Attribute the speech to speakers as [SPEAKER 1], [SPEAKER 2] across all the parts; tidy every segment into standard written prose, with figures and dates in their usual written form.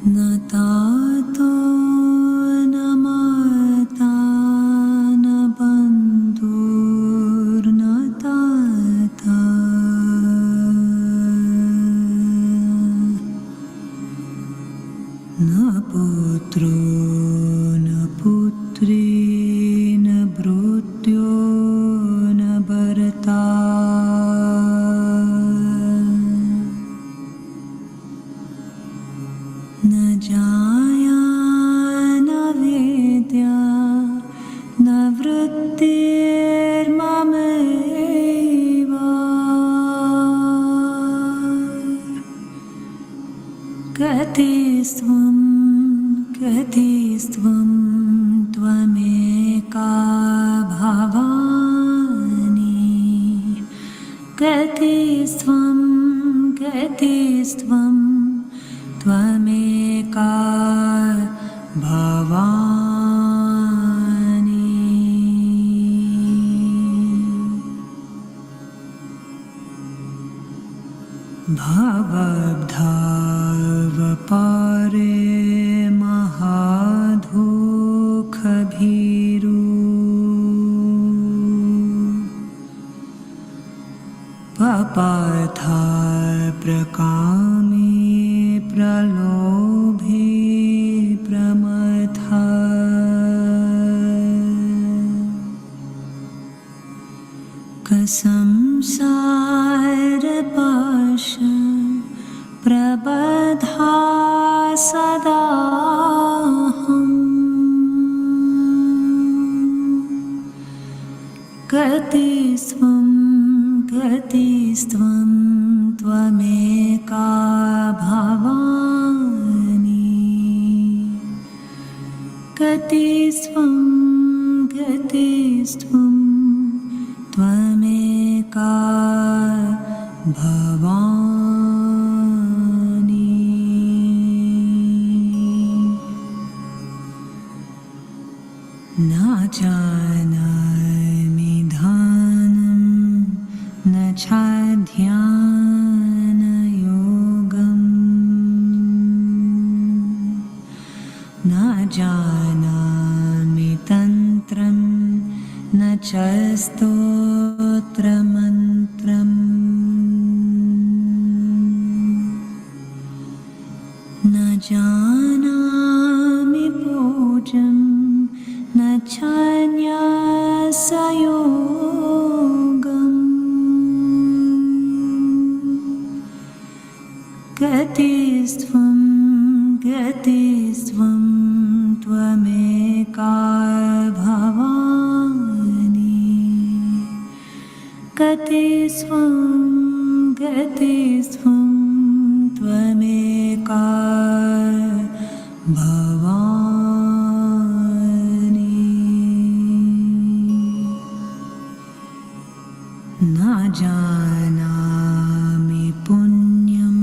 [SPEAKER 1] न तातो न माता न बन्धुर्न ताता न पुत्रो न पुत्री न भृत्यो न भर्ता न जाया न वेद्या न वृत्तिर्ममैव कतिस्त्वं त्वमेका भवानि कतिस्त्वं त्वमेका भवानि भवद्भावपारे महादुःखभीरु पपाथा प्रकामे प्रलोभे प्रमथा संसारपाश प्रबधा सदाहम् कतिस्त्वं त्वमेका भवानि कतिस्त्वं त्वमेका भवानि न जानामि ध्यानं न च ध्यानयोगम् न जानामि तन्त्रं न च स्तोत्रमन्त्रम् न जानामि पूजं न च न्यासयोगम् कतिस्त्वं त्वमेका भवानि कतिस्त्वं त्वमेका भवानि न जानामि पुण्यं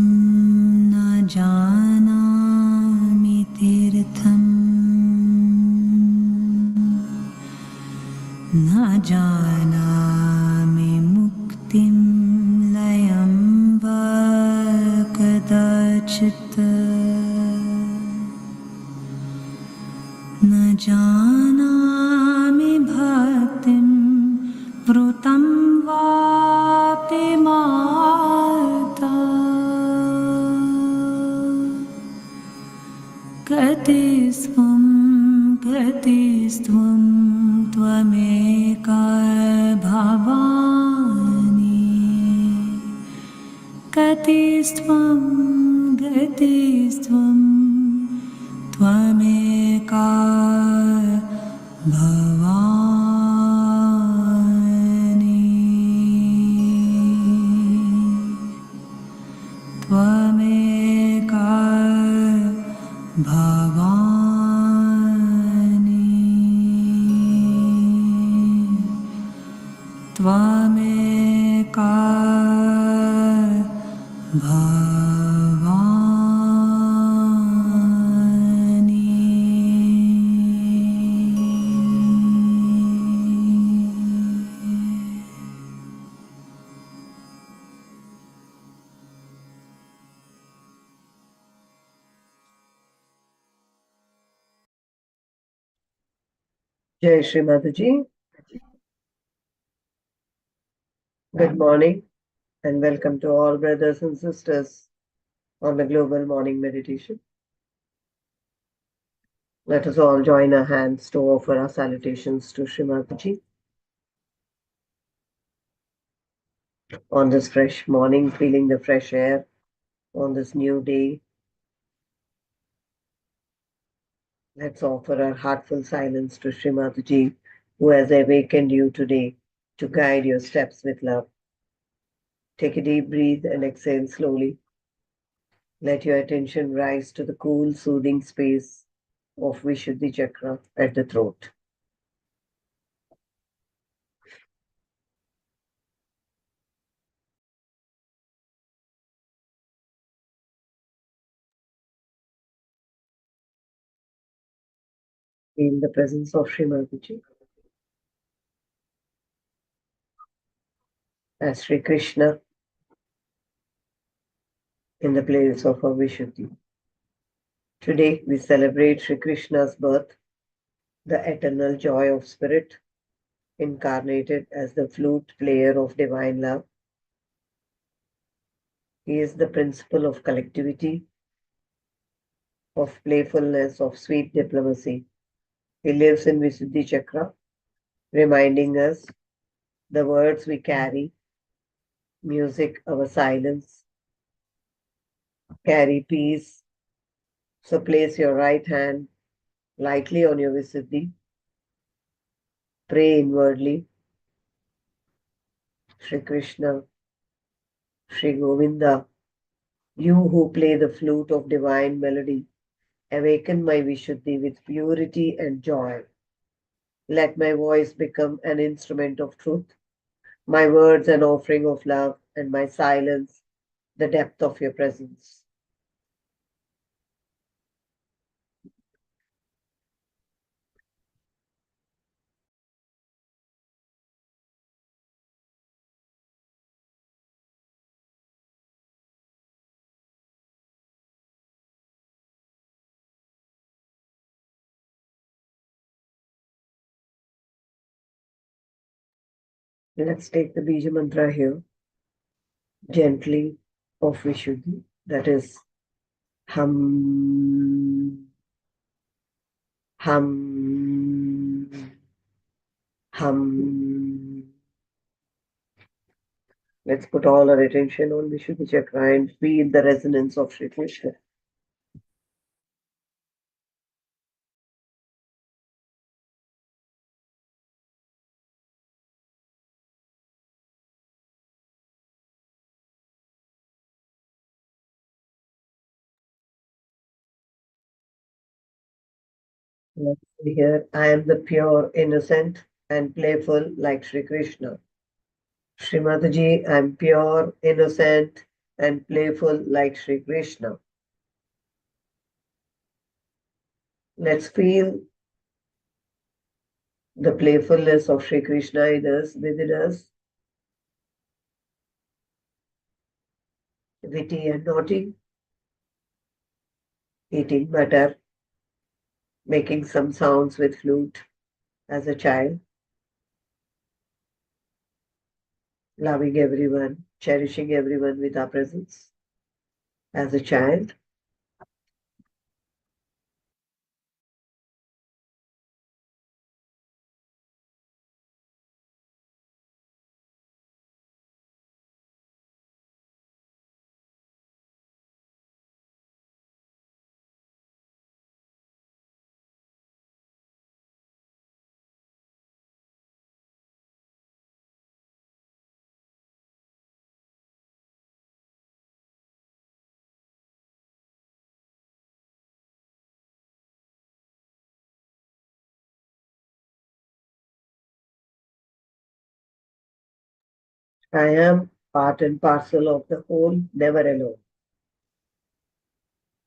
[SPEAKER 1] न जानामि तीर्थम् न जानामि मुक्तिं लयं वा कदाचित् न जानामि भक्तिं वृतं वापि माता कतिस्त्वं त्वमेका भवानि कतिस्त्वं त्वमेका भवानि त्वमेका भवानि त्वमेका
[SPEAKER 2] Jai Shri Mataji. Good morning and welcome to all brothers and sisters on the Global Morning Meditation. Let us all join our hands to offer our salutations to Shri Mataji on this fresh morning, feeling the fresh air on this new day. Let's offer our heartful silence to Shri Mataji, who has awakened you today to guide your steps with love. Take a deep breath and exhale slowly. Let your attention rise to the cool, soothing space of Vishuddhi Chakra at the throat. Feel the presence of Sri Mataji as Sri Krishna in the place of our Vishuddhi. Today we celebrate Sri Krishna's birth, the eternal joy of spirit, incarnated as the flute player of divine love. He is the principle of collectivity, of playfulness, of sweet diplomacy. He lives in Visuddhi Chakra, reminding us the words we carry, music, our silence, carry peace. So place your right hand lightly on your Visuddhi. Pray inwardly, Shri Krishna, Shri Govinda, you who play the flute of divine melody, awaken my Vishuddhi with purity and joy. Let my voice become an instrument of truth, my words an offering of love, and my silence the depth of your presence. Let's take the Bija mantra here, gently, of Vishuddhi. That is hum, hum, hum. Let's put all our attention on Vishuddhi Chakra and feel the resonance of Sri Krishna. Let's see here. I am the pure, innocent, and playful like Sri Krishna. Srimataji, I am pure, innocent, and playful like Sri Krishna. Let's feel the playfulness of Sri Krishna in us, within us, witty and naughty, eating butter, making some sounds with flute as a child, loving everyone, cherishing everyone with our presence as a child. I am part and parcel of the whole, never alone.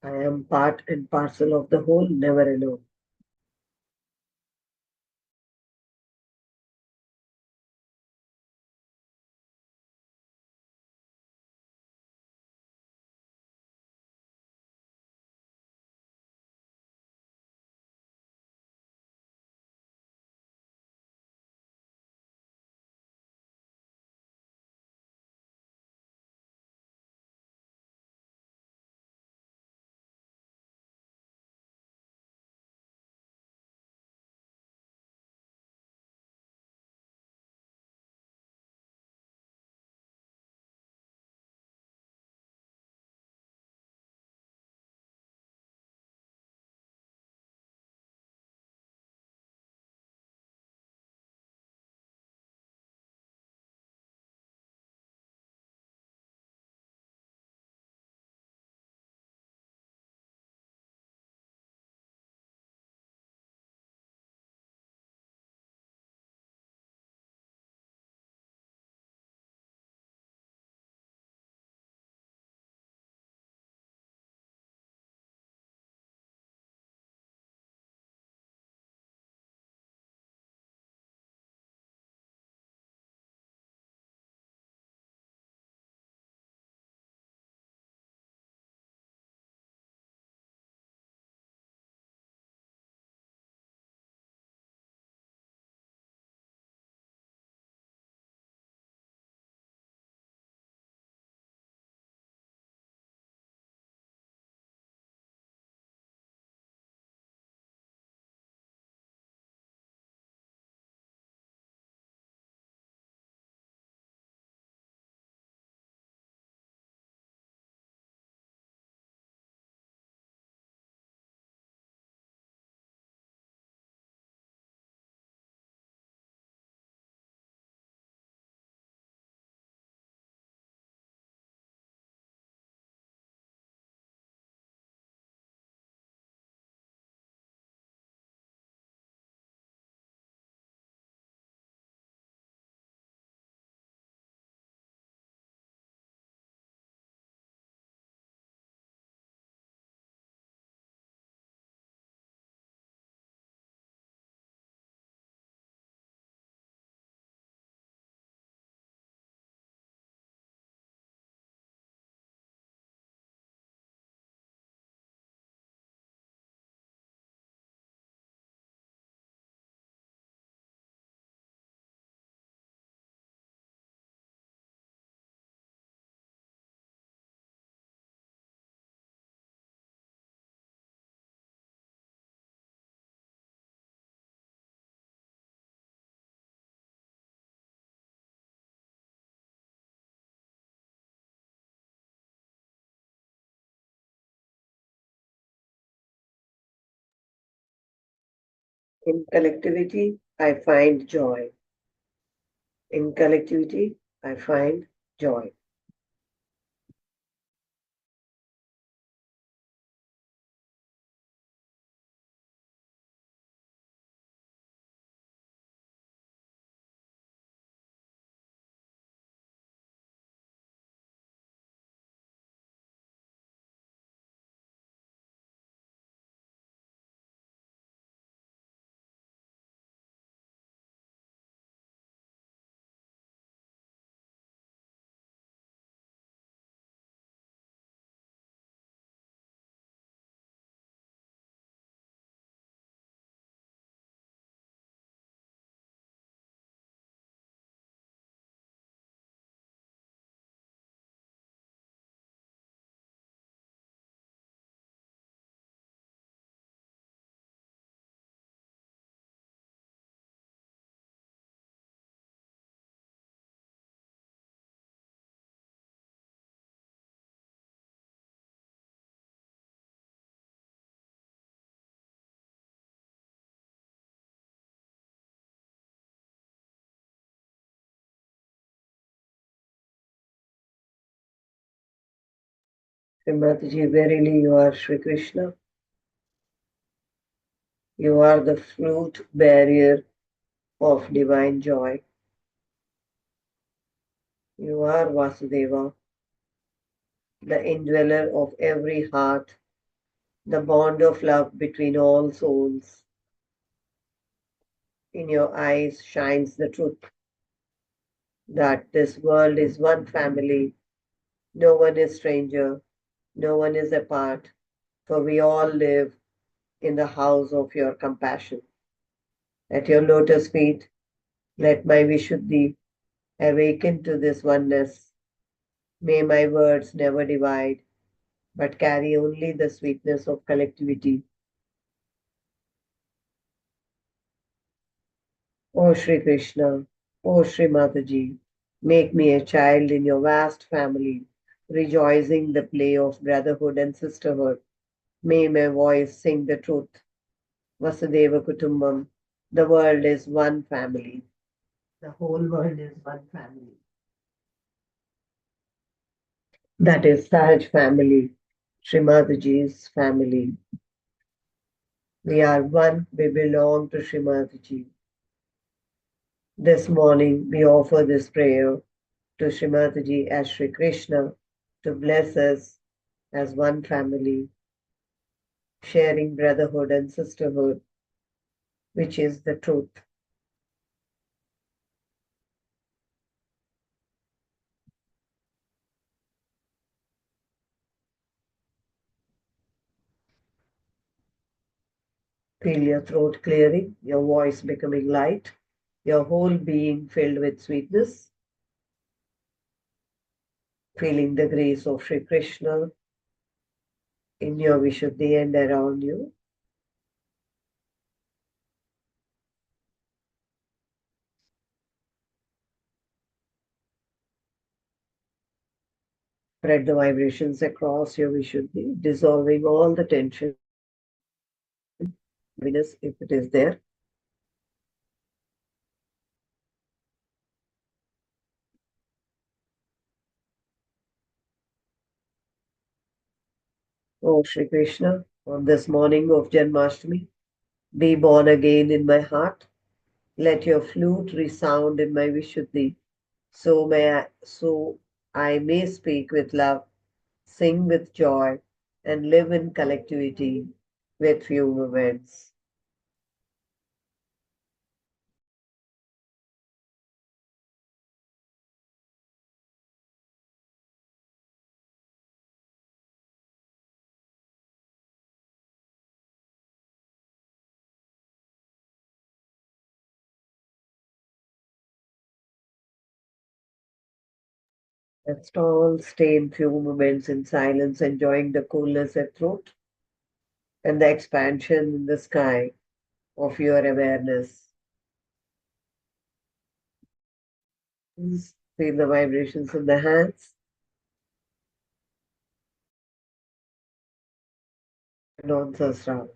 [SPEAKER 2] I am part and parcel of the whole, never alone. In collectivity, I find joy. In collectivity, I find joy. Srimati verily you are Sri Krishna. You are the fruit bearer of divine joy. You are Vasudeva, the indweller of every heart, the bond of love between all souls. In your eyes shines the truth that this world is one family. No one is stranger, no one is apart, for we all live in the house of your compassion. At your lotus feet, let my Vishuddhi awaken to this oneness. May my words never divide, but carry only the sweetness of collectivity. O Sri Krishna, O Sri Mataji, make me a child in your vast family, rejoicing the play of brotherhood and sisterhood. May my voice sing the truth. Vasudeva Kutumbam, the world is one family. The whole world is one family. That is Sahaj family, Srimataji's family. We are one, we belong to Srimataji. This morning we offer this prayer to Srimataji as Sri Krishna to bless us as one family, sharing brotherhood and sisterhood, which is the truth. Feel your throat clearing, your voice becoming light, your whole being filled with sweetness, feeling the grace of Sri Krishna in your Vishuddhi and around you. Spread the vibrations across your Vishuddhi, dissolving all the tension, heaviness if it is there. Oh Sri Krishna, on this morning of Janmashtami, be born again in my heart. Let your flute resound in my Vishuddhi, so I may speak with love, sing with joy, and live in collectivity with few moments. Let's all stay in few moments in silence, enjoying the coolness at throat and the expansion in the sky of your awareness. Please feel the vibrations in the hands and on Sasra.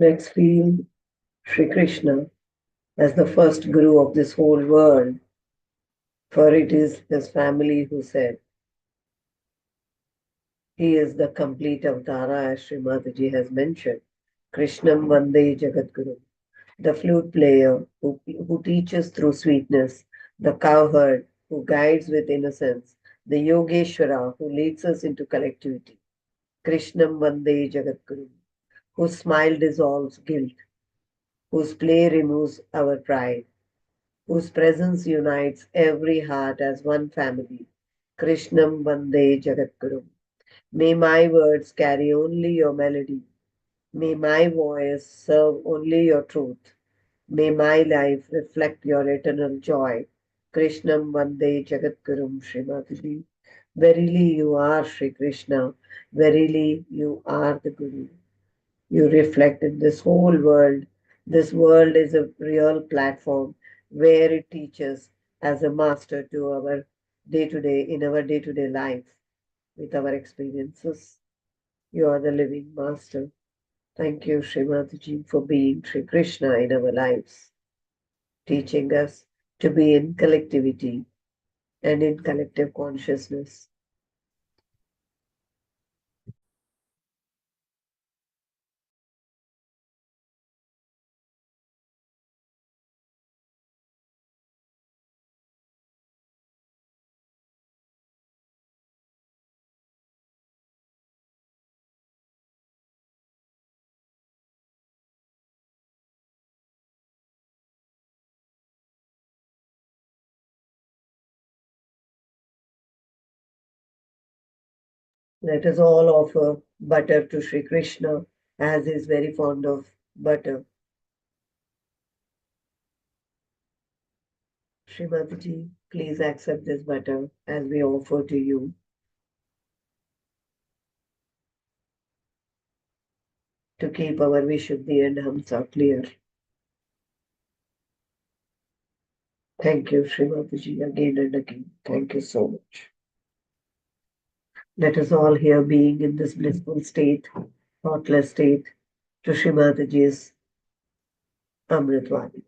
[SPEAKER 2] Let's feel Sri Krishna as the first guru of this whole world, for it is his family who said, he is the complete Avtara, as Sri Mataji has mentioned. Krishnam Vande Jagadguru, the flute player who teaches through sweetness, the cowherd who guides with innocence, the Yogeshwara who leads us into collectivity. Krishnam Vande Jagadguru, whose smile dissolves guilt, whose play removes our pride, whose presence unites every heart as one family. Krishnam Vande Jagadguru. May my words carry only your melody. May my voice serve only your truth. May my life reflect your eternal joy. Krishnam Vande Jagadgurum Srimati. Verily you are Sri Krishna. Verily you are the Guru. You reflect in this whole world. This world is a real platform where it teaches as a master to our day to day, in our day to day life with our experiences. You are the living master. Thank you, Srimati for being Sri Krishna in our lives, teaching us to be in collectivity and in collective consciousness. Let us all offer butter to Sri Krishna, as he is very fond of butter. Srimati please accept this butter as we offer to you to keep our Vishuddhi and Hamsa clear. Thank you, Srimati again and again. Thank you so much. Let us all here being in this blissful state, thoughtless state, to Srimataji's Amritvani.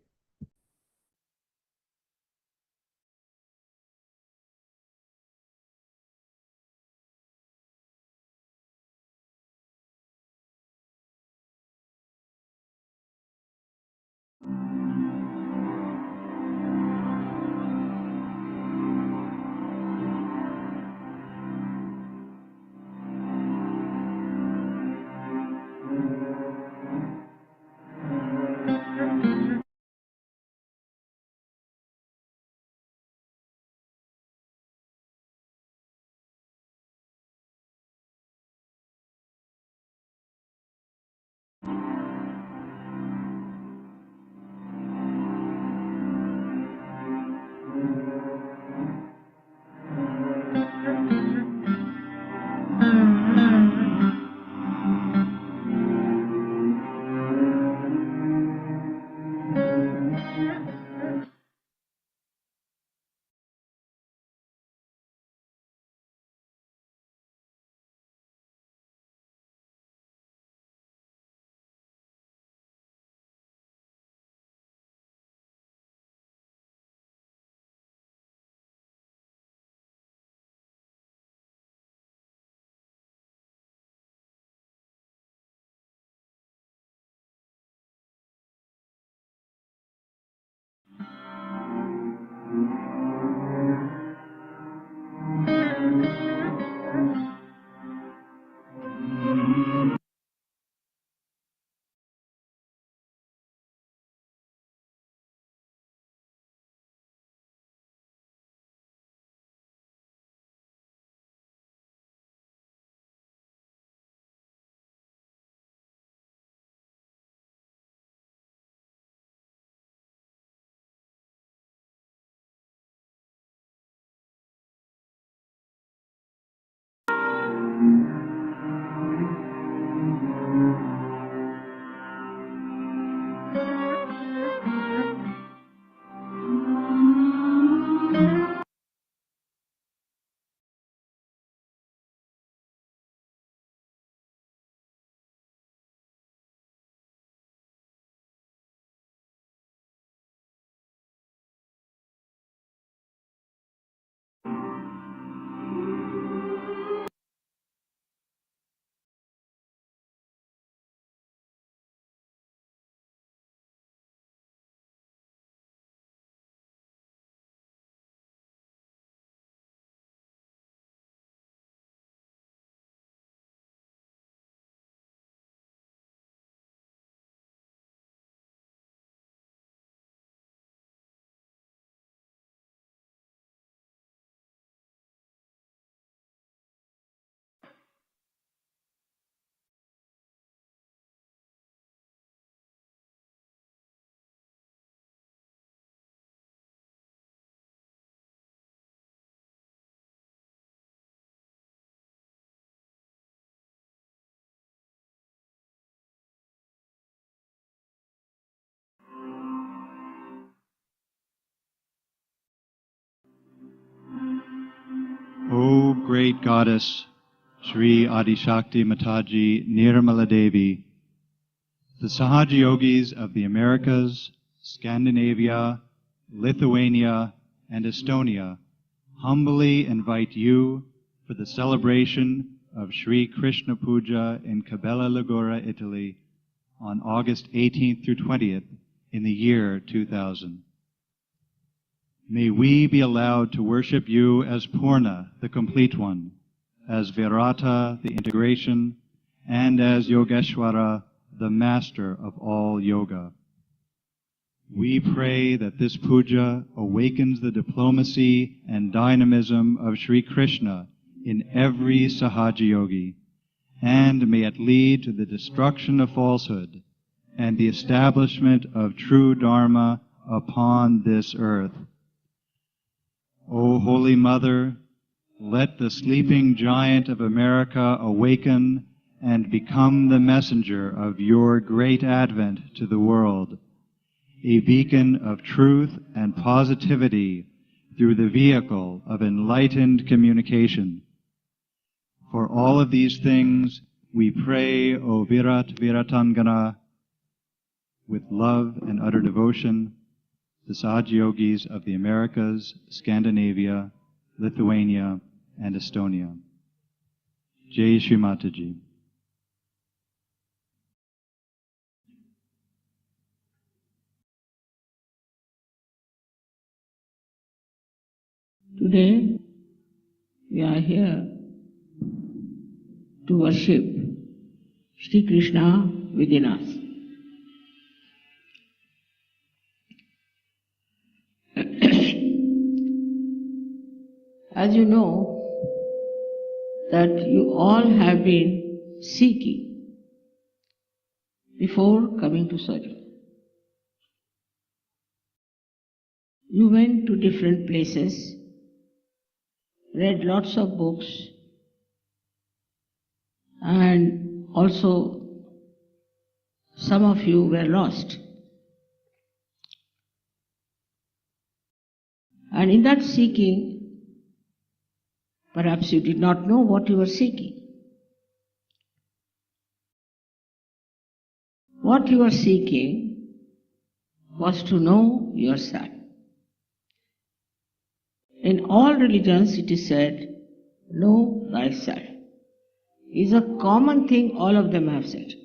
[SPEAKER 3] great goddess, Sri Adishakti Mataji Nirmala Devi, the Sahaja Yogis of the Americas, Scandinavia, Lithuania, and Estonia humbly invite you for the celebration of Sri Krishna Puja in Cabella Ligure, Italy, on August 18th through 20th in the year 2000. May we be allowed to worship you as Purna, the complete one, as Virata, the integration, and as Yogeshwara, the master of all yoga. We pray that this puja awakens the diplomacy and dynamism of Sri Krishna in every Sahaja Yogi, and may it lead to the destruction of falsehood and the establishment of true Dharma upon this earth. O Holy Mother, let the sleeping giant of America awaken and become the messenger of your great advent to the world, a beacon of truth and positivity through the vehicle of enlightened communication. For all of these things, we pray, O Virat Viratangana, with love and utter devotion, the Sahaja Yogis of the Americas, Scandinavia, Lithuania, and Estonia. Jai Shri Mataji.
[SPEAKER 4] Today, we are here to worship Sri Krishna within us. As you know, that you all have been seeking before coming to Sahaja. You went to different places, read lots of books, and also some of you were lost. And in that seeking, perhaps you did not know what you were seeking. What you were seeking was to know yourself. In all religions it is said, know thyself. It is a common thing all of them have said.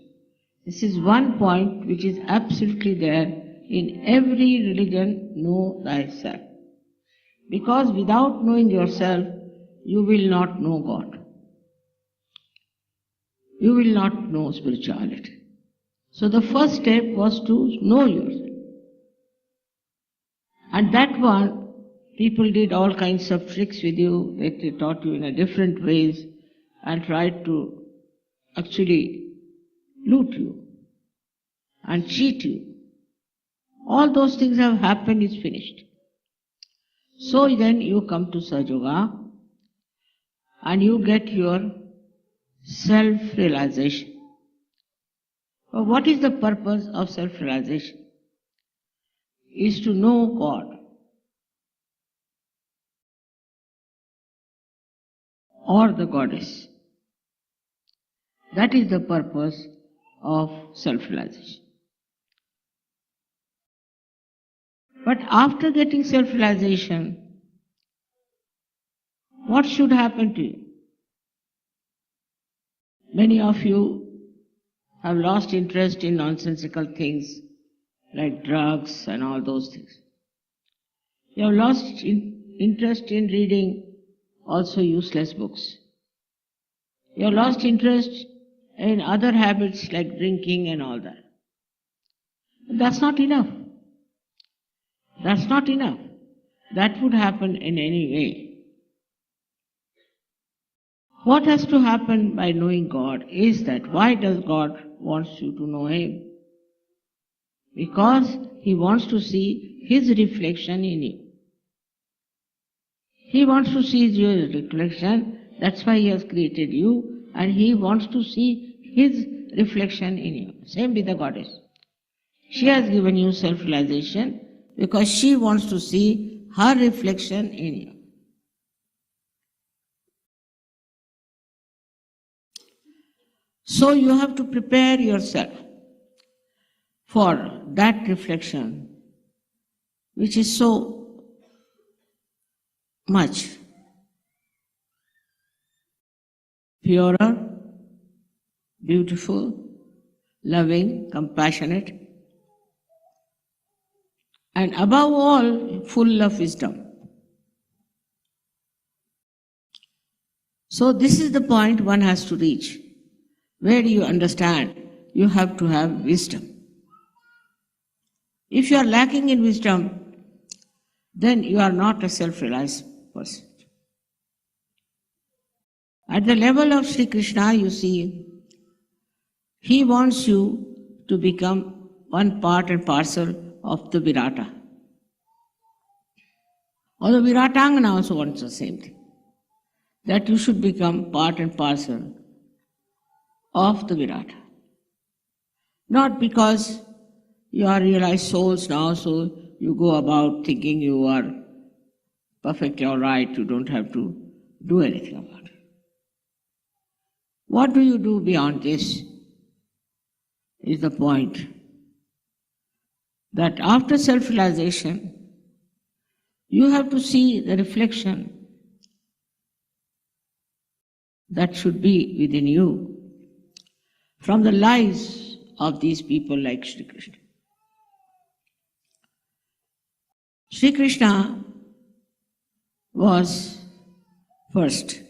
[SPEAKER 4] This is one point which is absolutely there in every religion, know thyself. Because without knowing yourself, you will not know God. You will not know spirituality. So the first step was to know yourself. And that one, people did all kinds of tricks with you, they taught you in a different ways and tried to actually loot you and cheat you. All those things have happened, it's finished. So then you come to Sahaja Yoga and you get your self-realization. But what is the purpose of self-realization? Is to know God or the goddess. That is the purpose of self-realization. But after getting self-realization, what should happen to you? Many of you have lost interest in nonsensical things like drugs and all those things. You have lost interest in reading also useless books. You have lost interest in other habits like drinking and all that. But that's not enough. That's not enough. That would happen in any way. What has to happen by knowing God is that why does God want you to know Him? Because He wants to see His reflection in you. He wants to see your reflection, that's why He has created you, and He wants to see His reflection in you. Same with the goddess. She has given you self-realization because she wants to see her reflection in you. So you have to prepare yourself for that reflection, which is so much purer, beautiful, loving, compassionate, and above all, full of wisdom. So this is the point one has to reach. Where do you understand? You have to have wisdom. If you are lacking in wisdom, then you are not a self-realized person. At the level of Sri Krishna, you see, he wants you to become one part and parcel of the Virata. Or the Viratangana also wants the same thing, that you should become part and parcel of the Virata. Not because you are realized souls now, so you go about thinking you are perfectly all right, you don't have to do anything about it. What do you do beyond this is the point. That after self-realization, you have to see the reflection that should be within you from the lives of these people like Sri Krishna. Sri Krishna was first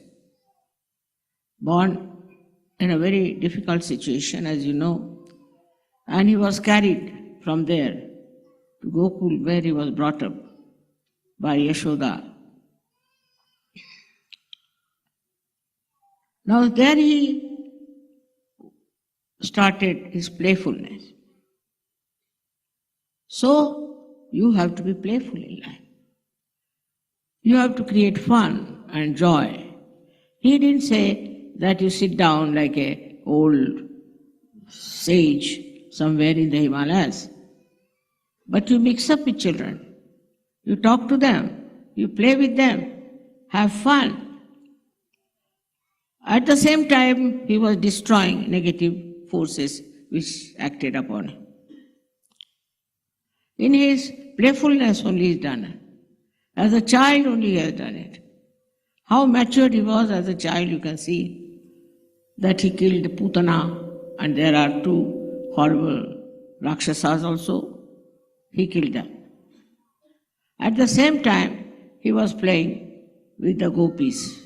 [SPEAKER 4] born in a very difficult situation, as you know, and he was carried from there to Gokul, where he was brought up by Yashoda. Now there he started his playfulness. So you have to be playful in life. You have to create fun and joy. He didn't say that you sit down like an old sage somewhere in the Himalayas, but you mix up with children. You talk to them, you play with them, have fun. At the same time, he was destroying negative forces which acted upon him. In his playfulness only is done it. As a child only he has done it. How matured he was as a child, you can see that he killed Putana, and there are two horrible Rakshasas also. He killed them. At the same time, he was playing with the gopis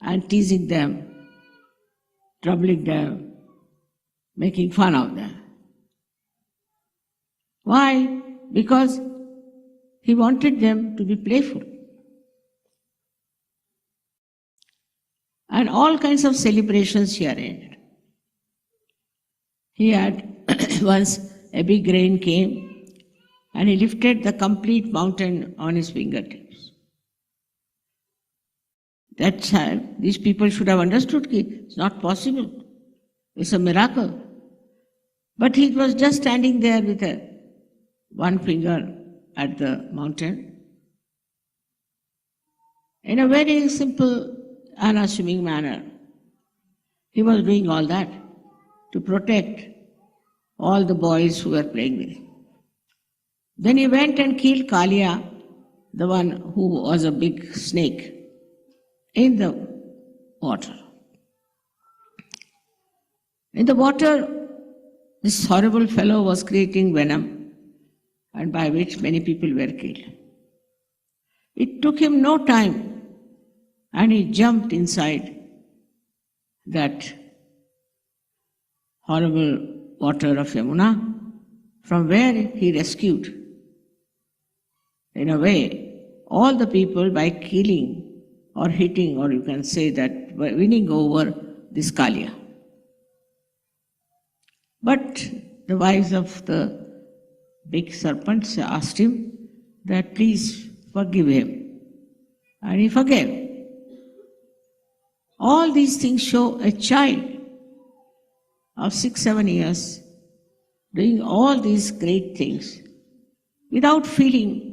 [SPEAKER 4] and teasing them, troubling them, making fun of them. Why? Because he wanted them to be playful. And all kinds of celebrations he arranged. He had once a big rain came and he lifted the complete mountain on his fingertips. That time, these people should have understood that it's not possible. It's a miracle. But he was just standing there with one finger at the mountain. In a very simple, unassuming manner, he was doing all that to protect all the boys who were playing with him. Then he went and killed Kalia, the one who was a big snake, in the water. In the water, this horrible fellow was creating venom, and by which many people were killed. It took him no time, and he jumped inside that horrible water of Yamuna, from where he rescued, in a way, all the people by killing or hitting, or you can say that by winning over this Kalia. But the wives of the big serpents asked him that please forgive him. And he forgave. All these things show a child of 6-7 years doing all these great things without feeling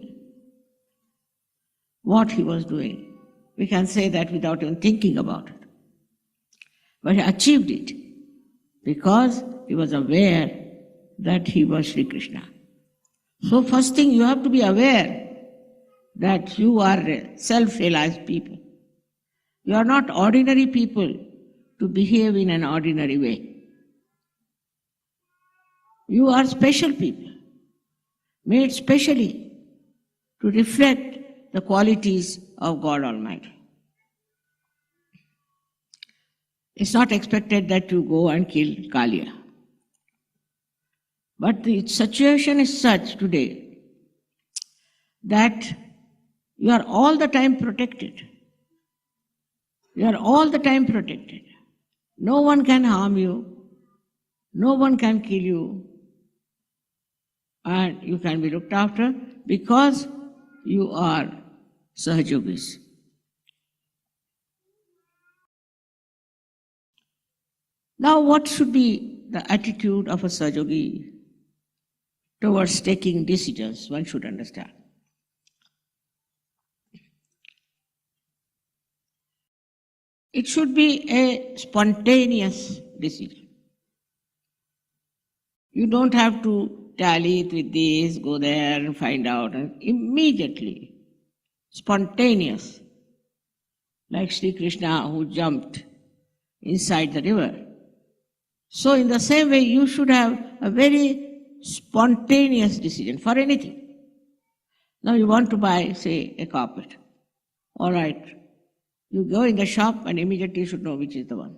[SPEAKER 4] what he was doing. We can say that without even thinking about it. But he achieved it. because he was aware that he was Sri Krishna. So first thing, you have to be aware that you are self-realized people. You are not ordinary people to behave in an ordinary way. You are special people, made specially to reflect the qualities of God Almighty. It's not expected that you go and kill Kalia. But the situation is such today that you are all the time protected. You are all the time protected. No one can harm you. No one can kill you. And you can be looked after because you are Sahajogis. Now, what should be the attitude of a Sahajogi towards taking decisions? One should understand. It should be a spontaneous decision. You don't have to tally it with this, go there and find out, and immediately, spontaneous, like Sri Krishna who jumped inside the river. So in the same way, you should have a very spontaneous decision for anything. Now you want to buy, say, a carpet. All right. You go in the shop and immediately you should know which is the one.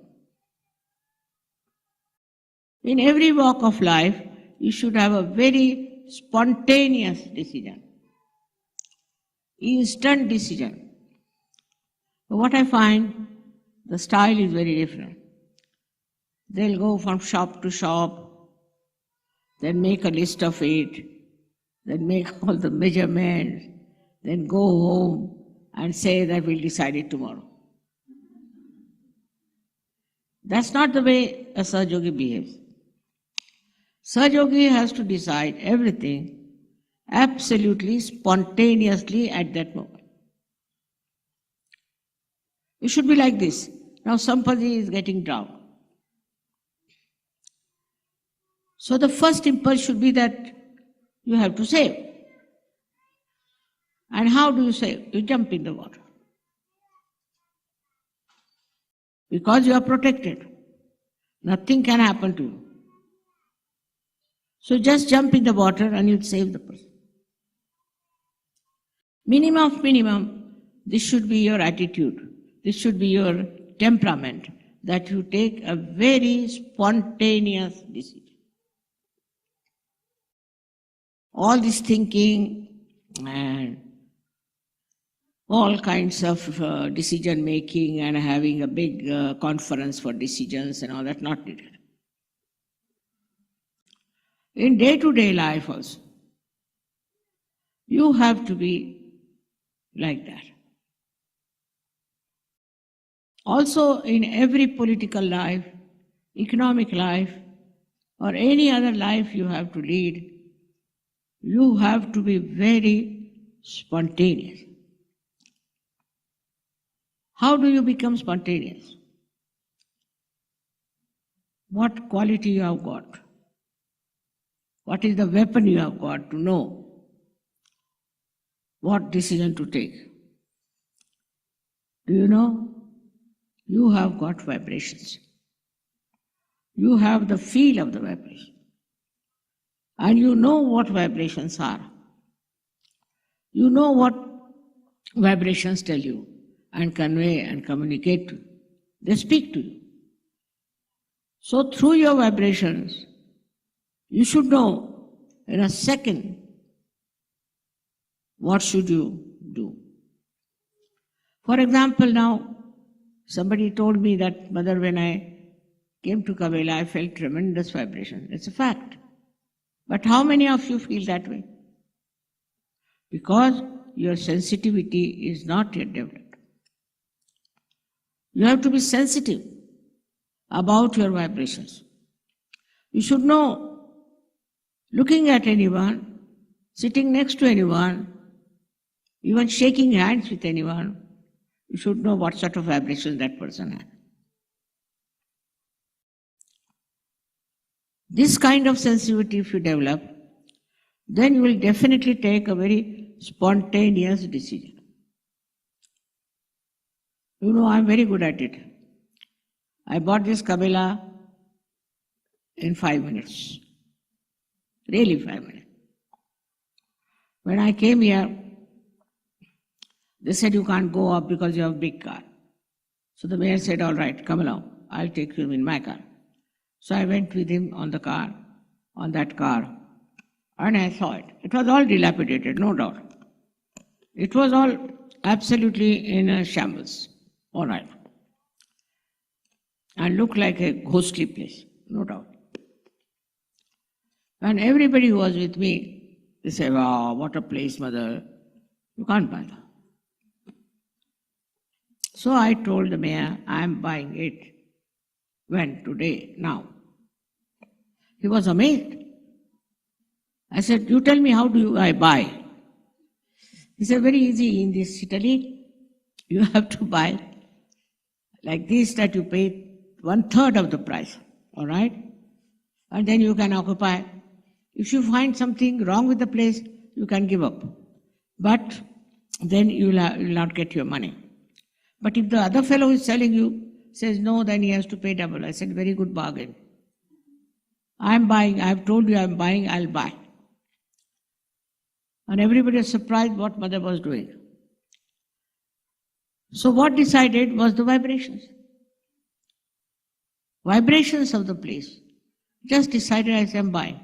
[SPEAKER 4] In every walk of life, you should have a very spontaneous decision. Instant decision. But what I find, the style is very different. They'll go from shop to shop, then make a list of it, then make all the measurements, then go home and say that we'll decide it tomorrow. That's not the way a Sahajogi behaves. Sahajogi has to decide everything absolutely spontaneously at that moment. It should be like this. Now somebody is getting drowned. So the first impulse should be that you have to save. And how do you save? You jump in the water. Because you are protected. Nothing can happen to you. So just jump in the water and you'll save the person. Minimum of minimum, this should be your attitude. This should be your temperament, that you take a very spontaneous decision. All this thinking and all kinds of decision making and having a big conference for decisions and all that, not needed. In day-to-day life also, you have to be like that. Also in every political life, economic life, or any other life you have to lead, you have to be very spontaneous. How do you become spontaneous? What quality you have got? What is the weapon you have got to know what decision to take? Do you know? You have got vibrations. You have the feel of the vibration. And you know what vibrations are. You know what vibrations tell you and convey and communicate to you. They speak to you. So through your vibrations, you should know in a second what should you do. For example, now somebody told me that, Mother, when I came to Kabela, I felt tremendous vibration. It's a fact. But how many of you feel that way? Because your sensitivity is not yet developed. You have to be sensitive about your vibrations. You should know, looking at anyone, sitting next to anyone, even shaking hands with anyone, you should know what sort of vibration that person has. This kind of sensitivity, if you develop, then you will definitely take a very spontaneous decision. You know, I'm very good at it. I bought this Kabila in 5 minutes. Really 5 minutes. When I came here, they said you can't go up because you have a big car. So the mayor said, all right, come along. I'll take you in my car. So I went with him on that car, and I saw it. It was all dilapidated, no doubt. It was all absolutely in a shambles. All right. And looked like a ghostly place, no doubt. And everybody who was with me, they said, wow, what a place, mother. You can't buy that. So I told the mayor, I am buying it. When? Today, now. He was amazed. I said, you tell me, how do I buy? He said, very easy. In this Italy, you have to buy like this, that you pay 1/3 of the price, all right? And then you can occupy. If you find something wrong with the place, you can give up. But then you will not get your money. But if the other fellow who is selling you says no, then he has to pay double. I said, very good bargain. I'm buying, I have told you I'm buying, I'll buy. And everybody was surprised what mother was doing. So what decided was the vibrations. Vibrations of the place. Just decided I am buying.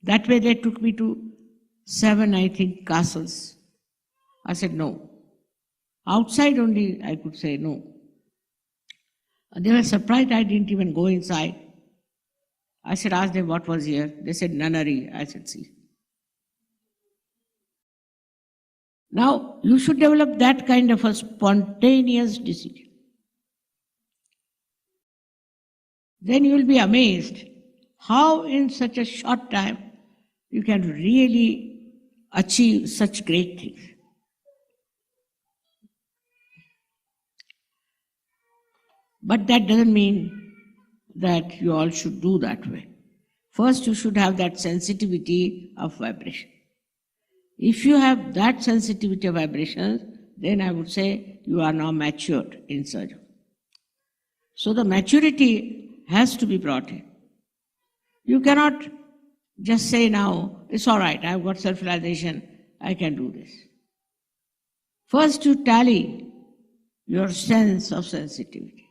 [SPEAKER 4] That way they took me to 7, I think, castles. I said no. Outside only I could say no. And they were surprised I didn't even go inside. I said, ask them what was here. They said nunnery. I said, see. Now, you should develop that kind of a spontaneous decision. Then you will be amazed how in such a short time you can really achieve such great things. But that doesn't mean that you all should do that way. First, you should have that sensitivity of vibration. If you have that sensitivity of vibrations, then I would say you are now matured in Sahaja. So the maturity has to be brought in. You cannot just say now, it's all right, I've got self-realization, I can do this. First you tally your sense of sensitivity.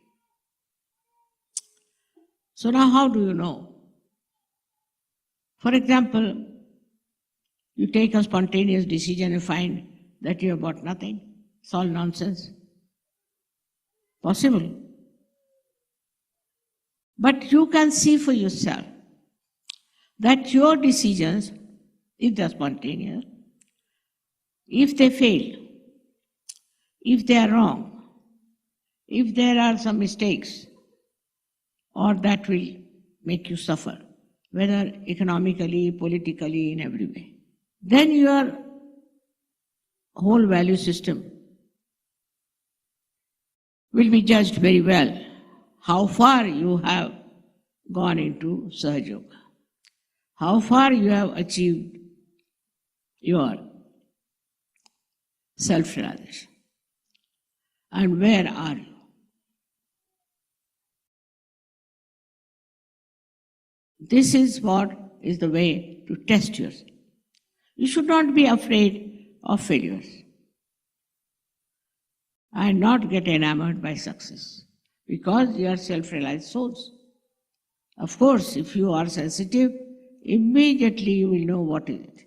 [SPEAKER 4] So now how do you know? For example, you take a spontaneous decision and find that you have got nothing. It's all nonsense. Possible. But you can see for yourself that your decisions, if they're spontaneous, if they fail, if they are wrong, if there are some mistakes, or that will make you suffer, whether economically, politically, in every way, then your whole value system will be judged very well. How far you have gone into Sahaja Yoga, how far you have achieved your self-realization, and where are you? This is what is the way to test yourself. You should not be afraid of failures and not get enamored by success, because you are self-realized souls. Of course, if you are sensitive, immediately you will know what is it.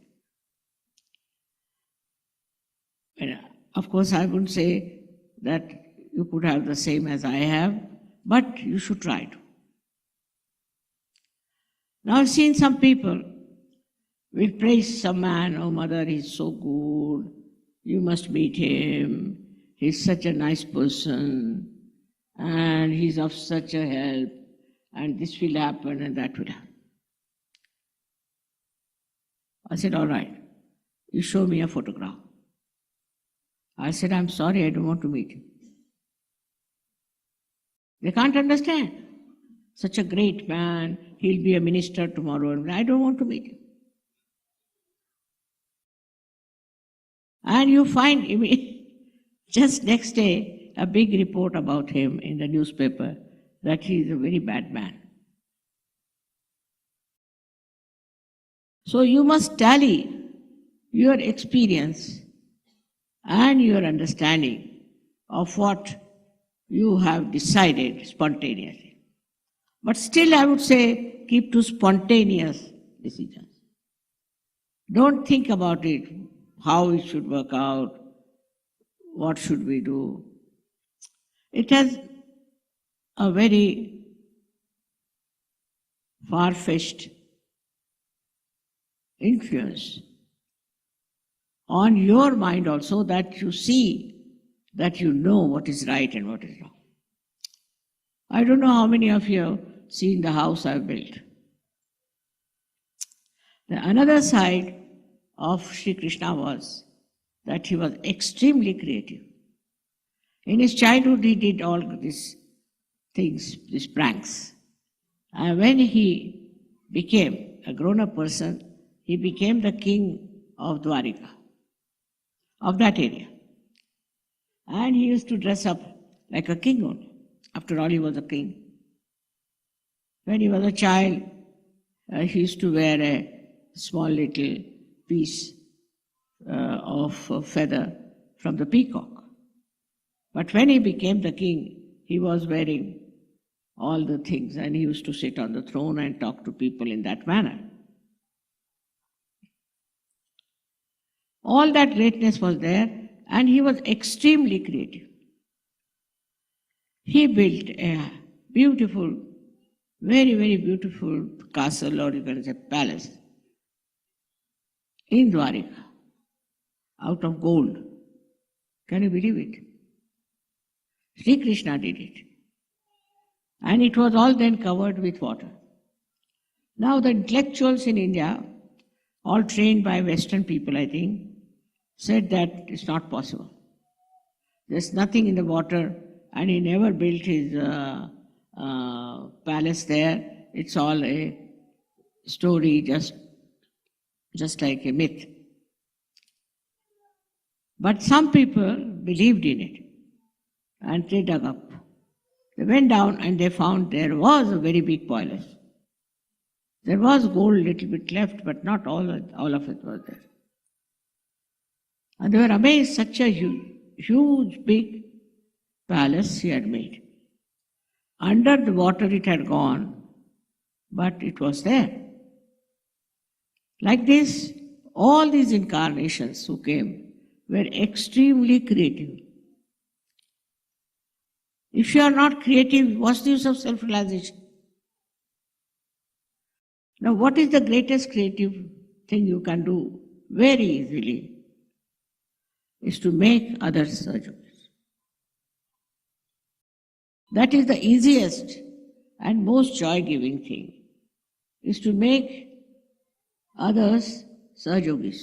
[SPEAKER 4] And of course, I wouldn't say that you could have the same as I have, but you should try to. Now I've seen some people will praise some man, oh mother, he's so good, you must meet him, he's such a nice person, and he's of such a help, and this will happen and that will happen. I said, all right, you show me a photograph. I said, I'm sorry, I don't want to meet him. They can't understand. Such a great man, he'll be a minister tomorrow, and I don't want to meet him. And you find just next day a big report about him in the newspaper that he is a very bad man. So you must tally your experience and your understanding of what you have decided spontaneously. But still, I would say, keep to spontaneous decisions. Don't think about it, how it should work out, what should we do. It has a very far-fetched influence on your mind also, that you see, that you know what is right and what is wrong. I don't know how many of you have seen the house I've built. The another side of Sri Krishna was that he was extremely creative. In his childhood, he did all these things, these pranks. And when he became a grown-up person, he became the king of Dwarika, of that area. And he used to dress up like a king only. After all, he was a king. When he was a child, he used to wear a small little piece of feather from the peacock. But when he became the king, he was wearing all the things, and he used to sit on the throne and talk to people in that manner. All that greatness was there, and he was extremely creative. He built a beautiful, very, very beautiful castle, or you can say palace, in Dwarika, out of gold. Can you believe it? Sri Krishna did it. And it was all then covered with water. Now the intellectuals in India, all trained by Western people, I think, said that it's not possible. There's nothing in the water, and he never built his palace there. It's all a story, just like a myth. But some people believed in it, and they dug up. They went down and they found there was a very big palace. There was gold a little bit left, but not all of it was there. And they were amazed, such a huge, big palace he had made. Under the water it had gone, but it was there. Like this, all these incarnations who came were extremely creative. If you are not creative, what's the use of self-realization? Now, what is the greatest creative thing you can do very easily is to make others surgeons. That is the easiest and most joy-giving thing, is to make others Sahajogis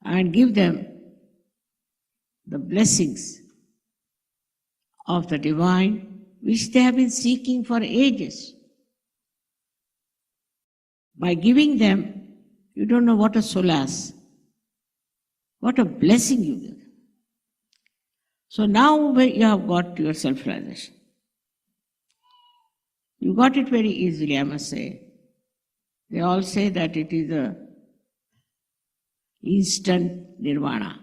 [SPEAKER 4] and give them the blessings of the divine which they have been seeking for ages. By giving them, you don't know what a solace, what a blessing you give. So now you have got your self-realization. You got it very easily, I must say. They all say that it is a instant nirvana.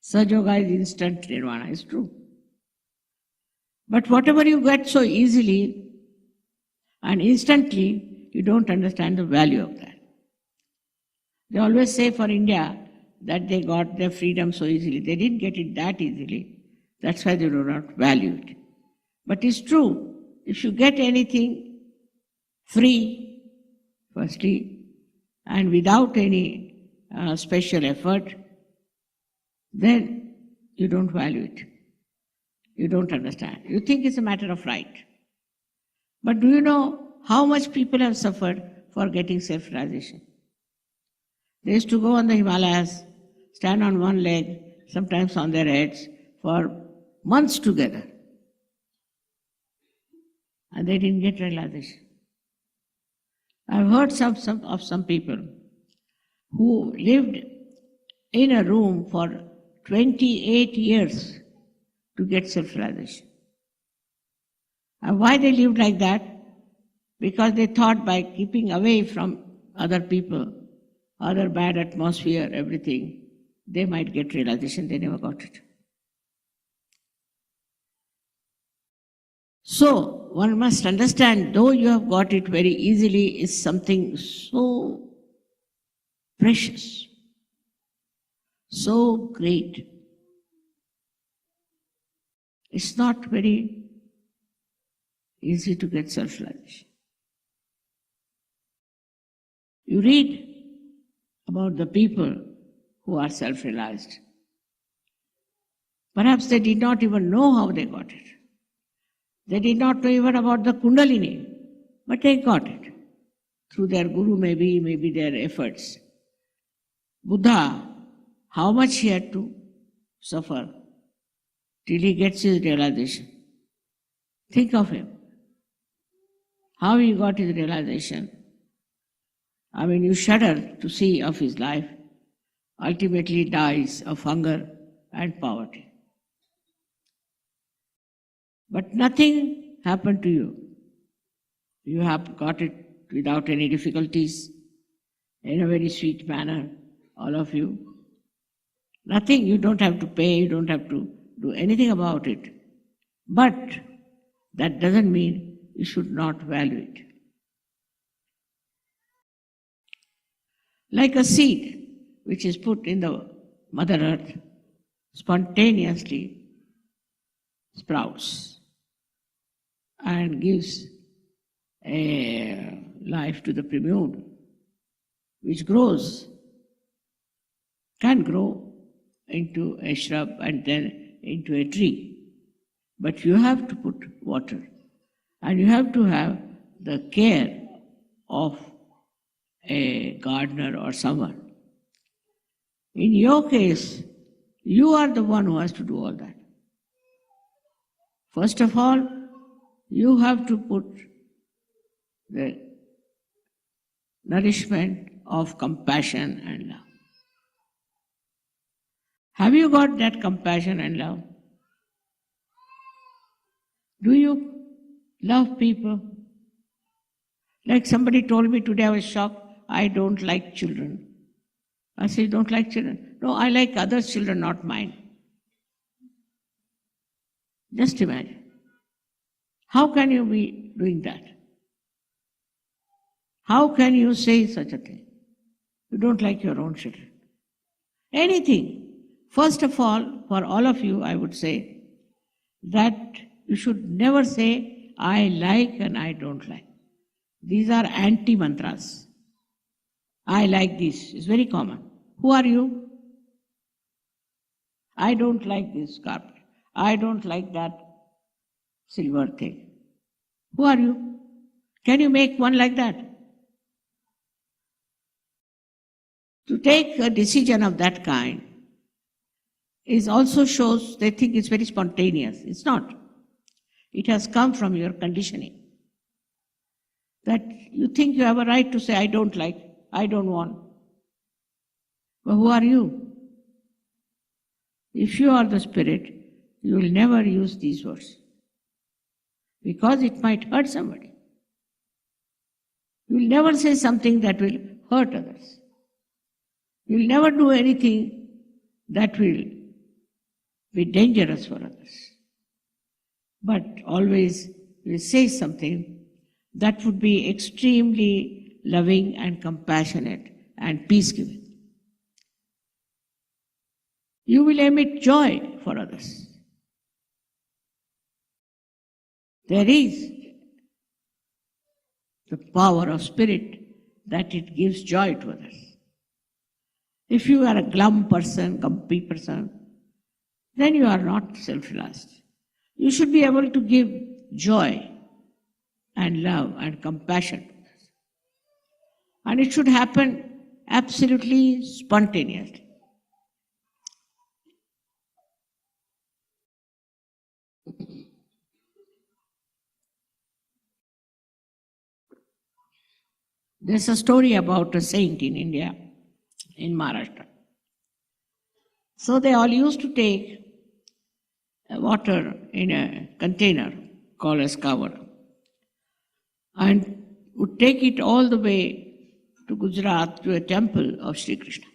[SPEAKER 4] Sahaja is instant nirvana, it's true. But whatever you get so easily and instantly, you don't understand the value of that. They always say for India that they got their freedom so easily. They didn't get it that easily. That's why they do not value it. But it's true. If you get anything free, firstly, and without any special effort, then you don't value it. You don't understand. You think it's a matter of right. But do you know how much people have suffered for getting self-realization? They used to go on the Himalayas, stand on one leg, sometimes on their heads, for months together. and they didn't get realization. I've heard of some people who lived in a room for 28 years to get self-realization. And why they lived like that? Because they thought by keeping away from other people, other bad atmosphere, everything, they might get realization. They never got it. So, one must understand, though you have got it very easily, is something so precious, so great. It's not very easy to get self-realization. You read about the people who are self-realized. Perhaps they did not even know how they got it. They did not know even about the Kundalini, but they got it. Through their guru, maybe their efforts. Buddha, how much he had to suffer till he gets his realization. Think of him. How he got his realization. I mean, you shudder to see of his life. Ultimately dies of hunger and poverty. But nothing happened to you. You have got it without any difficulties, in a very sweet manner, all of you. Nothing, you don't have to pay, you don't have to do anything about it. But that doesn't mean you should not value it. Like a seed which is put in the Mother Earth, spontaneously sprouts and gives a life to the prelude, which grows, can grow into a shrub and then into a tree. But you have to put water, and you have to have the care of a gardener or someone. In your case, you are the one who has to do all that. First of all, you have to put the nourishment of compassion and love. Have you got that compassion and love? Do you love people? Like somebody told me today, I was shocked, I don't like children. I said, you don't like children? No, I like others' children, not mine. Just imagine. How can you be doing that? How can you say such a thing? You don't like your own children. Anything. First of all, for all of you, I would say that you should never say, I like and I don't like. These are anti-mantras. I like this. It's very common. Who are you? I don't like this carpet. I don't like that silver thing. Who are you? Can you make one like that? To take a decision of that kind is also shows they think it's very spontaneous. It's not. It has come from your conditioning. That you think you have a right to say, I don't like, I don't want. But who are you? If you are the spirit, you will never use these words. Because it might hurt somebody. You will never say something that will hurt others. You will never do anything that will be dangerous for others. But always you will say something that would be extremely loving and compassionate and peace-giving. You will emit joy for others. There is the power of spirit that it gives joy to others. If you are a glum person, grumpy person, then you are not self-realized. You should be able to give joy and love and compassion to others. And it should happen absolutely spontaneously. There's a story about a saint in India, in Maharashtra. So they all used to take water in a container called as cover and would take it all the way to Gujarat to a temple of Sri Krishna.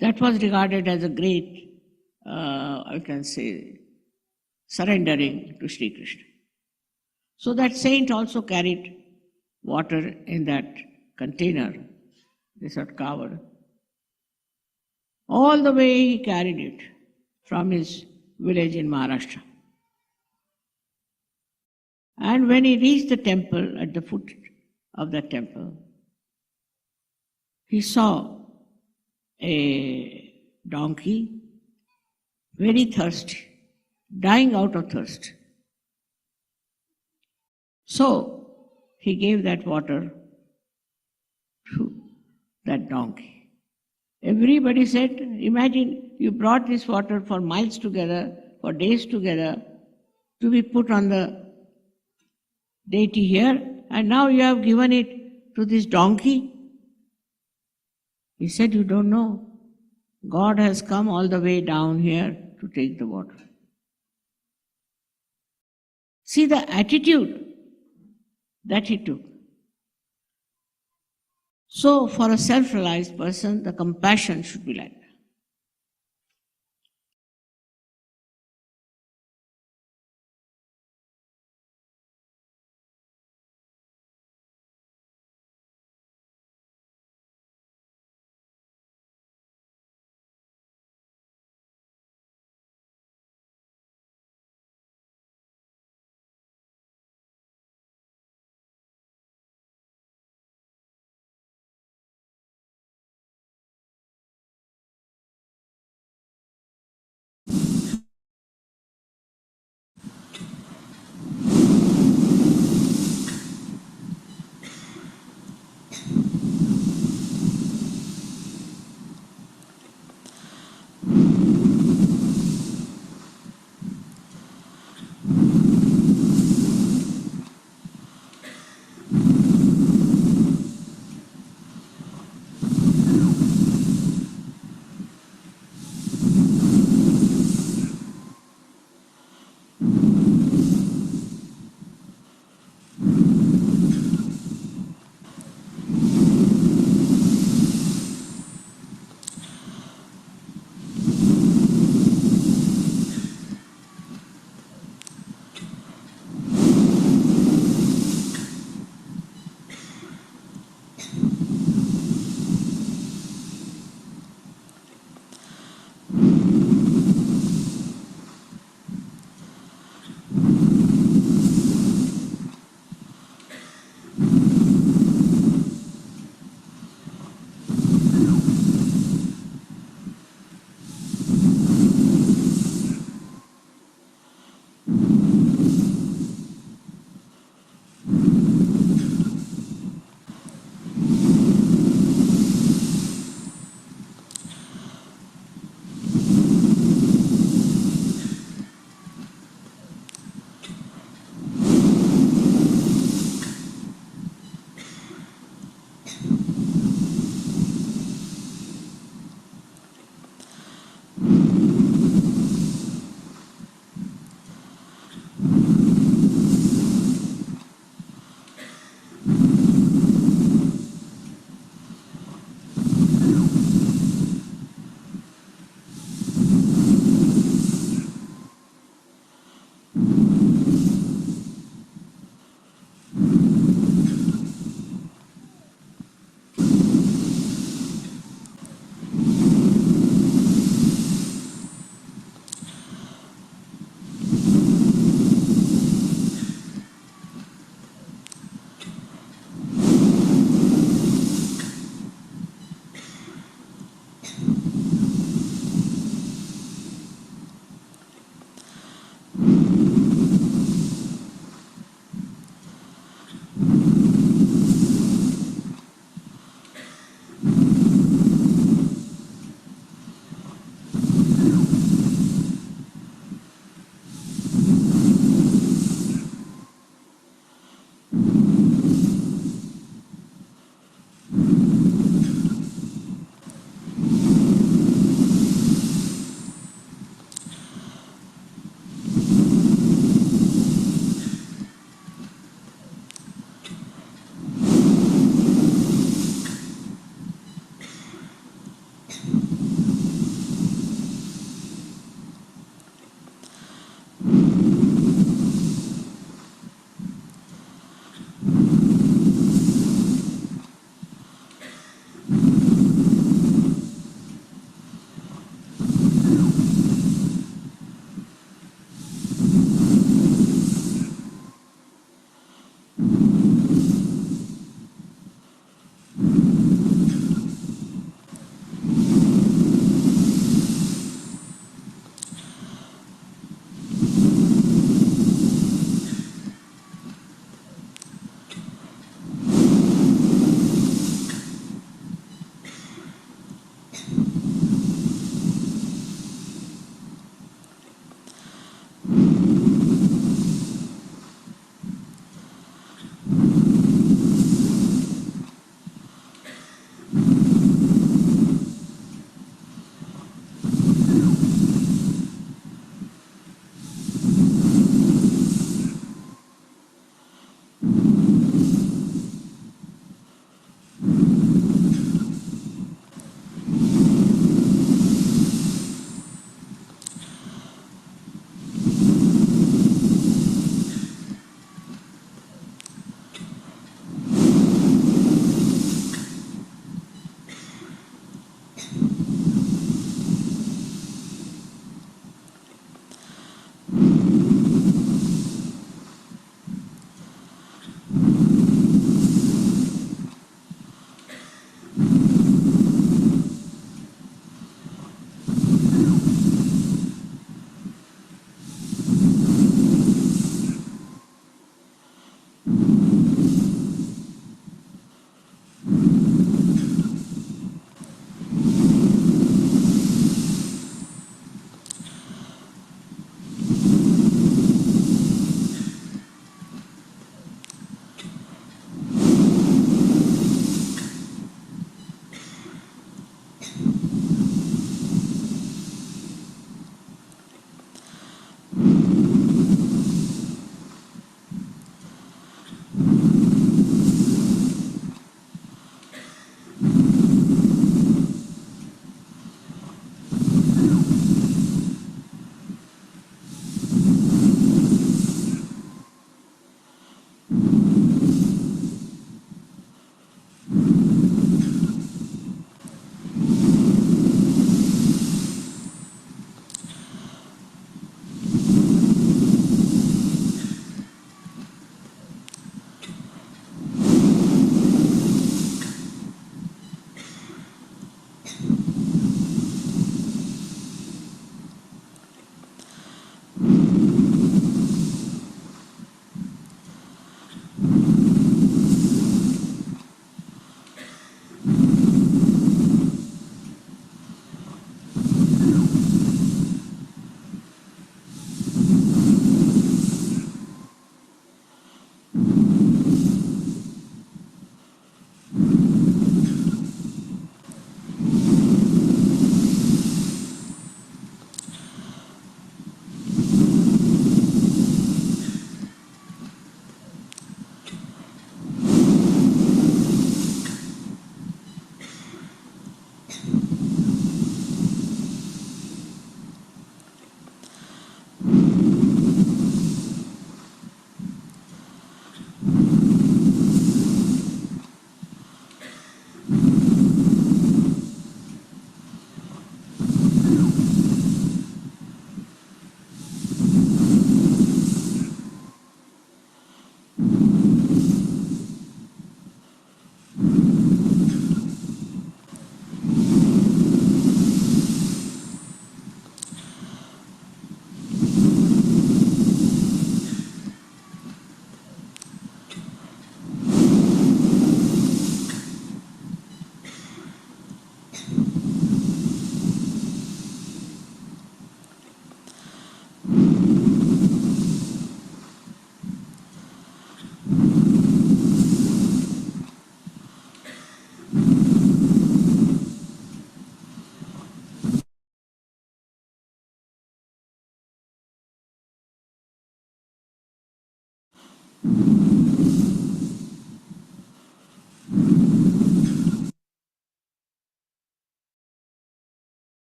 [SPEAKER 4] That was regarded as a great, I can say, surrendering to Sri Krishna. So that saint also carried water in that container, this had covered. All the way he carried it from his village in Maharashtra. And when he reached the temple, at the foot of the temple, he saw a donkey, very thirsty, dying out of thirst. So he gave that water to that donkey. Everybody said, imagine you brought this water for miles together, for days together, to be put on the deity here, and now you have given it to this donkey. He said, you don't know. God has come all the way down here to take the water. See the attitude that he took. So, for a self-realized person, the compassion should be like that.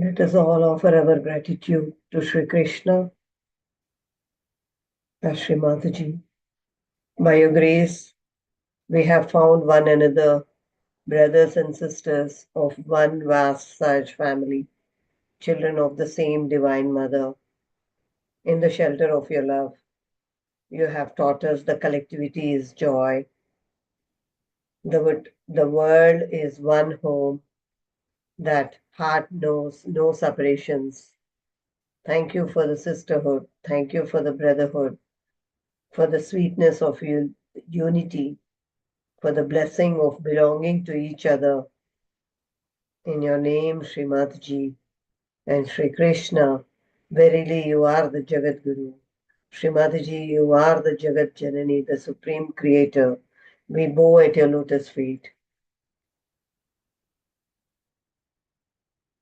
[SPEAKER 2] Let us all offer our gratitude to Sri Krishna, as Sri Mataji. By your grace, we have found one another, brothers and sisters of one vast Saj family, children of the same Divine Mother. In the shelter of your love, you have taught us the collectivity is joy. The world is one home, that heart knows no separations. Thank you for the sisterhood. Thank you for the brotherhood, for the sweetness of unity, for the blessing of belonging to each other. In your name, Sri Mataji and Sri Krishna, verily you are the Jagat Guru. Sri Mataji, you are the Jagat Janani, the Supreme Creator. We bow at your lotus feet.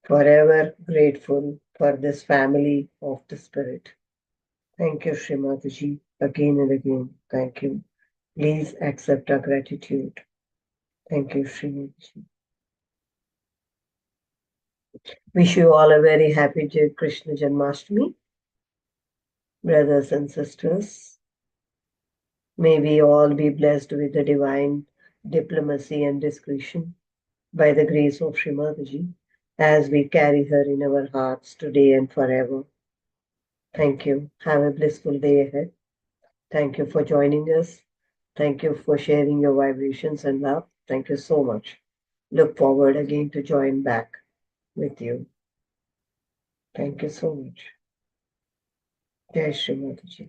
[SPEAKER 2] Forever grateful for this family of the Spirit. Thank you, Sri Mataji, again and again. Thank you. Please accept our gratitude. Thank you, Sri Mataji. Wish you all a very happy Krishna Janmashtami, brothers and sisters. May we all be blessed with the divine diplomacy and discretion by the grace of Sri Mataji, as we carry her in our hearts today and forever. Thank you. Have a blissful day ahead. Thank you for joining us. Thank you for sharing your vibrations and love. Thank you so much. Look forward again to join back with you. Thank you so much. Jai Shri Mataji.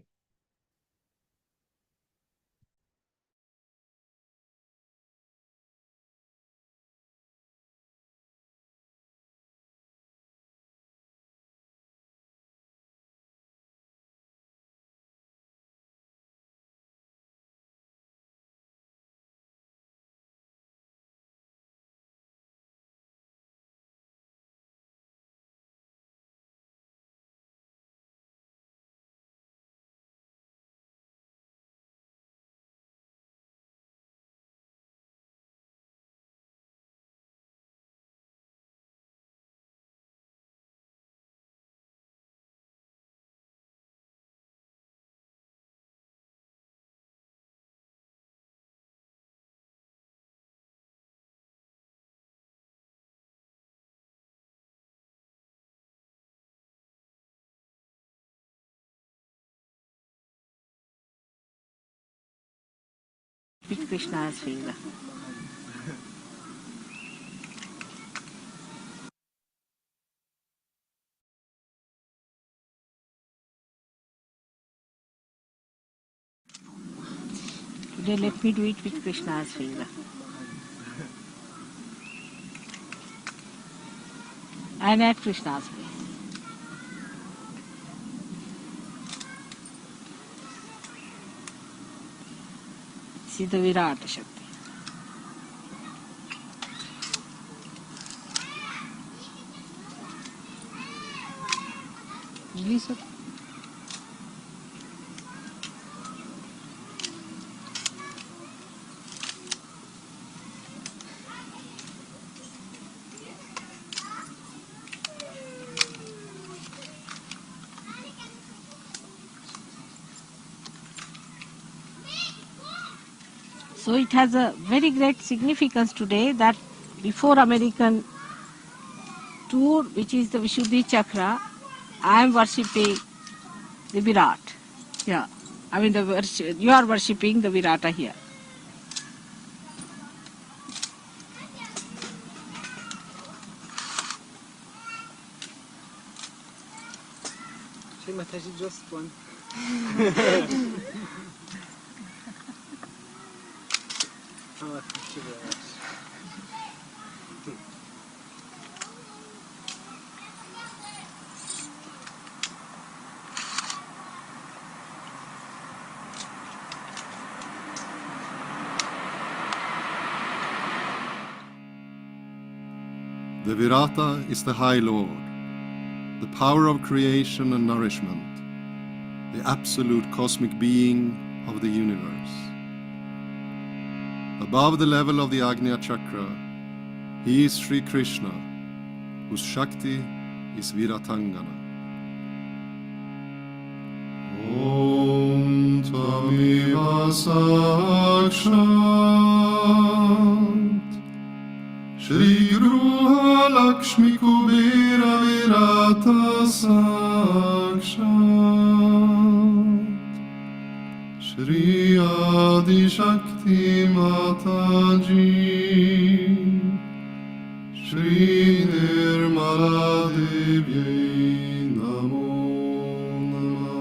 [SPEAKER 4] With Krishna's finger. Today let me do it with Krishna's finger. And at Krishna's face. See the Virata Shakti. Release it. So it has a very great significance today that before American tour, which is the Vishuddhi Chakra, I am worshipping the Virat. Yeah, I mean you are worshipping the Virata here.
[SPEAKER 5] Mataji, just one. Oh, thank you very much.
[SPEAKER 6] The Virata is the High Lord, the power of creation and nourishment, the absolute cosmic being of the universe. Above the level of the Agnya Chakra, he is Sri Krishna, whose Shakti i Sviratangana. Om Tvameva Sakshat Shri Gruha Lakshmi Kubera Virata Sakshat Shri Adi Shakti Mataji Shri Nirmala Devi Namo Namah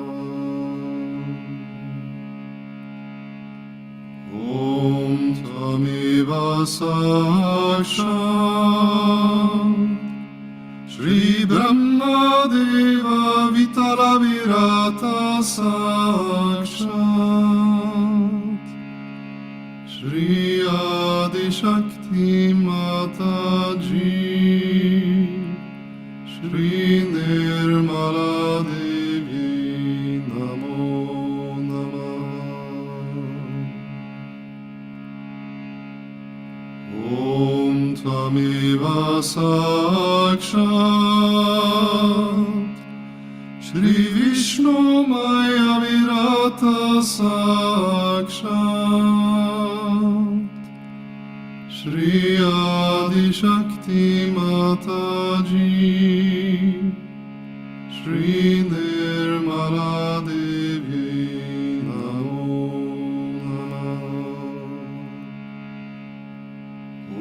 [SPEAKER 6] Om Tvameva Sakshat Shri Brahma Deva Vitala Virata Sakshat Shri Adi Shakti Mataji Shri Nirmala Devi Namo Namah Om Tvameva Sakshat Shri Vishnu Maya Virata Sakshat Shri Adi Shakti Mataji Shri Nirmala Devi Namo Namah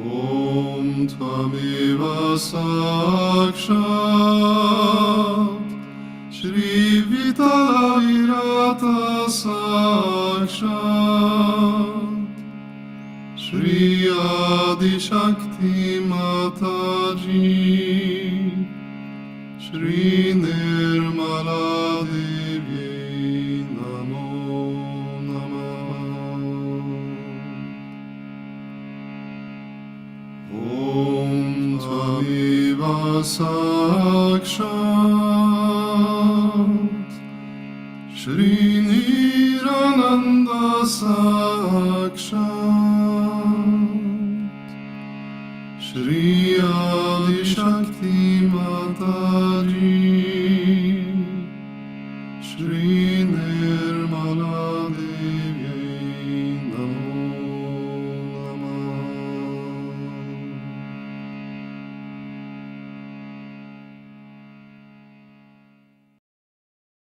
[SPEAKER 6] Om Tvameva Sakshat Shri Vitala Virata Sakshat Shri Adi Shakti Mataji Shri Nirmala Devi Namo Namah Om Tvameva Sakshat Shri Nirananda Sakshat Shri Adi Shakti Mataji Shri